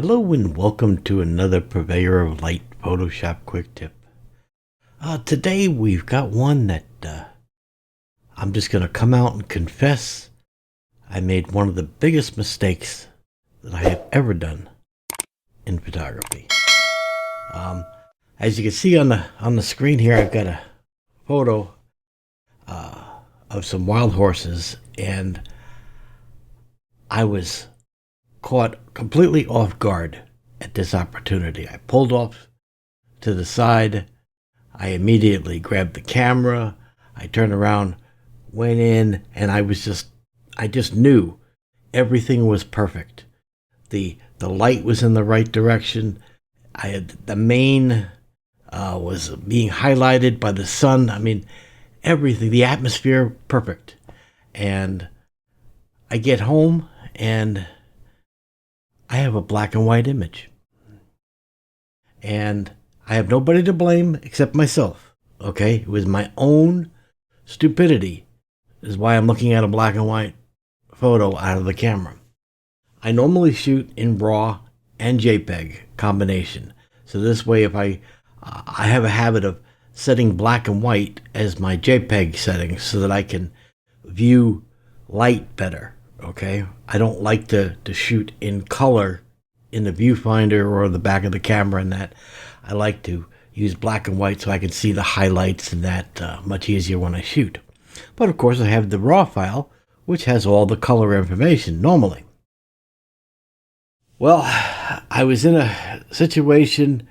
Hello and welcome to another Purveyor of Light Photoshop quick tip. Today we've got one that I'm just going to come out and confess I made one of the biggest mistakes that I have ever done in photography. As you can see on the screen here, I've got a photo of some wild horses, and I was caught completely off guard at this opportunity. I pulled off to the side. I immediately grabbed the camera. I turned around, went in, and I just knew everything was perfect. The light was in the right direction. The mane was being highlighted by the sun. I mean, everything, the atmosphere, perfect. And I get home and I have a black and white image. And I have nobody to blame except myself. Okay? It was my own stupidity is why I'm looking at a black and white photo out of the camera. I normally shoot in RAW and JPEG combination. So this way, if I have a habit of setting black and white as my JPEG settings so that I can view light better. Okay, I don't like to shoot in color in the viewfinder or the back of the camera, and that I like to use black and white so I can see the highlights, and that much easier when I shoot. But of course I have the RAW file, which has all the color information normally. Well, I was in a situation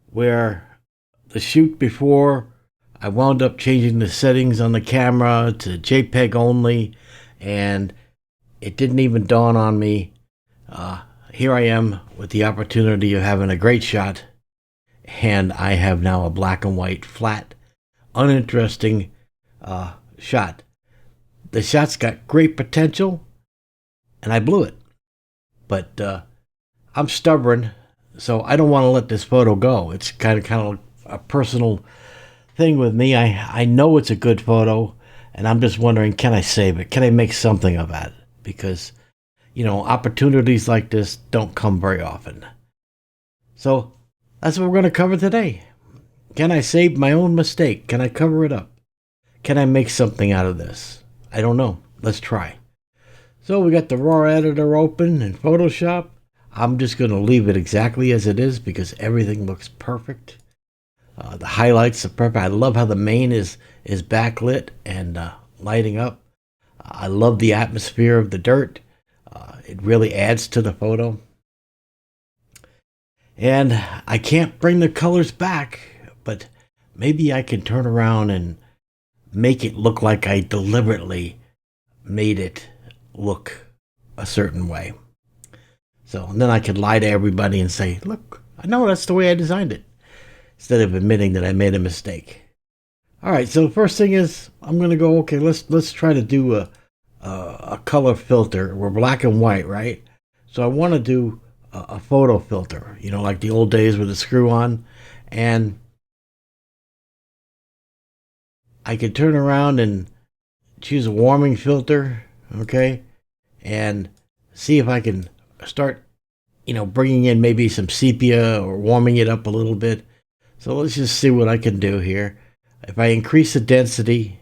where the shoot before, I wound up changing the settings on the camera to JPEG only, and it didn't even dawn on me. Here I am with the opportunity of having a great shot, and I have now a black and white, flat, uninteresting shot. The shot's got great potential, and I blew it. But I'm stubborn, so I don't want to let this photo go. It's kind of a personal thing with me. I know it's a good photo, and I'm just wondering, can I save it? Can I make something of it? Because, opportunities like this don't come very often. So that's what we're going to cover today. Can I save my own mistake? Can I cover it up? Can I make something out of this? I don't know. Let's try. So we got the RAW editor open in Photoshop. I'm just going to leave it exactly as it is because everything looks perfect. The highlights are perfect. I love how the mane is backlit and lighting up. I love the atmosphere of the dirt. It really adds to the photo. And I can't bring the colors back, but maybe I can turn around and make it look like I deliberately made it look a certain way. So and then I could lie to everybody and say, look, I know that's the way I designed it, instead of admitting that I made a mistake. All right, so the first thing is I'm going to go, okay, let's try to do a color filter. We're black and white, right? So I want to do a photo filter, like the old days with the screw on. And I could turn around and choose a warming filter, okay? And see if I can start, bringing in maybe some sepia or warming it up a little bit. So let's just see what I can do here. If I increase the density,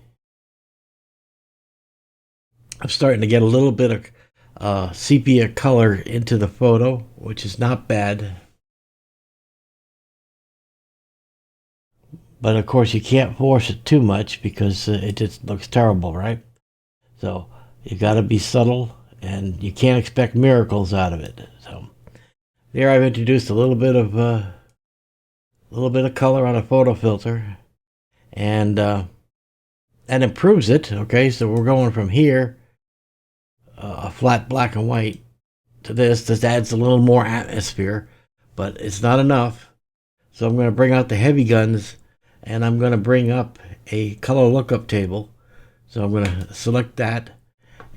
I'm starting to get a little bit of sepia color into the photo, which is not bad. But of course you can't force it too much because it just looks terrible, right? So you got to be subtle, and you can't expect miracles out of it. So there I've introduced a little bit of color on a photo filter, and improves it. Okay, so we're going from here, a flat black and white, to this. This adds a little more atmosphere, but it's not enough. So I'm going to bring out the heavy guns, and I'm going to bring up a color lookup table. So I'm going to select that,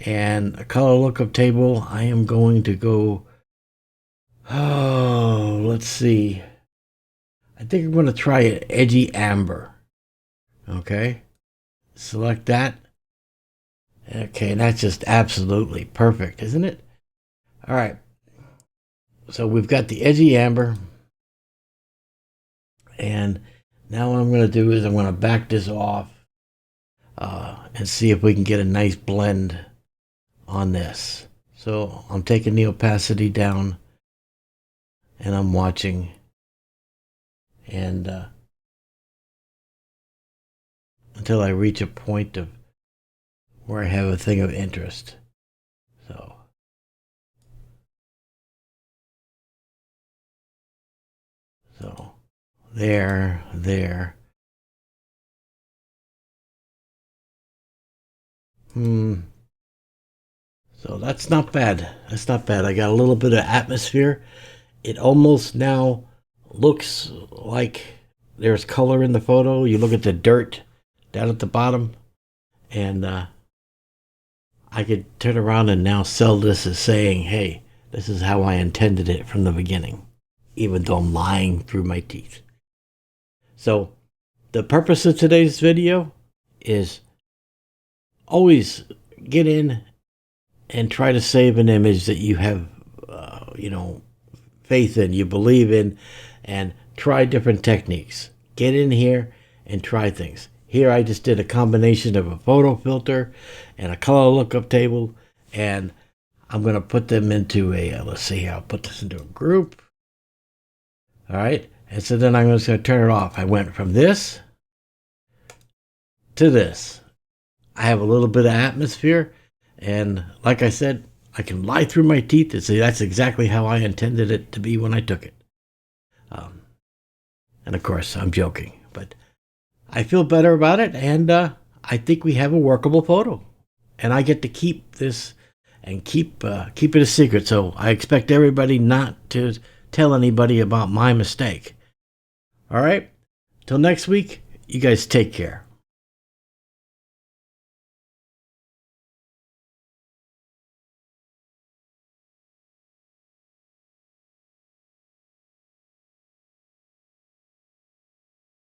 and a color lookup table. I am going to go, let's see. I think I'm going to try an edgy amber. Okay, select that. Okay, that's just absolutely perfect, isn't it? All right. So we've got the edgy amber, and now what I'm going to do is I'm going to back this off and see if we can get a nice blend on this. So I'm taking the opacity down and I'm watching, and until I reach a point of where I have a thing of interest. So there. So that's not bad. That's not bad. I got a little bit of atmosphere. It almost now looks like there's color in the photo. You look at the dirt down at the bottom, and I could turn around and now sell this as saying, hey, this is how I intended it from the beginning, even though I'm lying through my teeth. So the purpose of today's video is always get in and try to save an image that you have, faith in, you believe in, and try different techniques. Get in here and try things. Here I just did a combination of a photo filter and a color lookup table, and I'm going to put them into let's see how I'll put this into a group. All right, and so then I'm just going to turn it off. I went from this to this. I have a little bit of atmosphere, and like I said, I can lie through my teeth and say that's exactly how I intended it to be when I took it. And of course, I'm joking, but I feel better about it, and I think we have a workable photo. And I get to keep this and keep it a secret, so I expect everybody not to tell anybody about my mistake. All right? Till next week, you guys take care.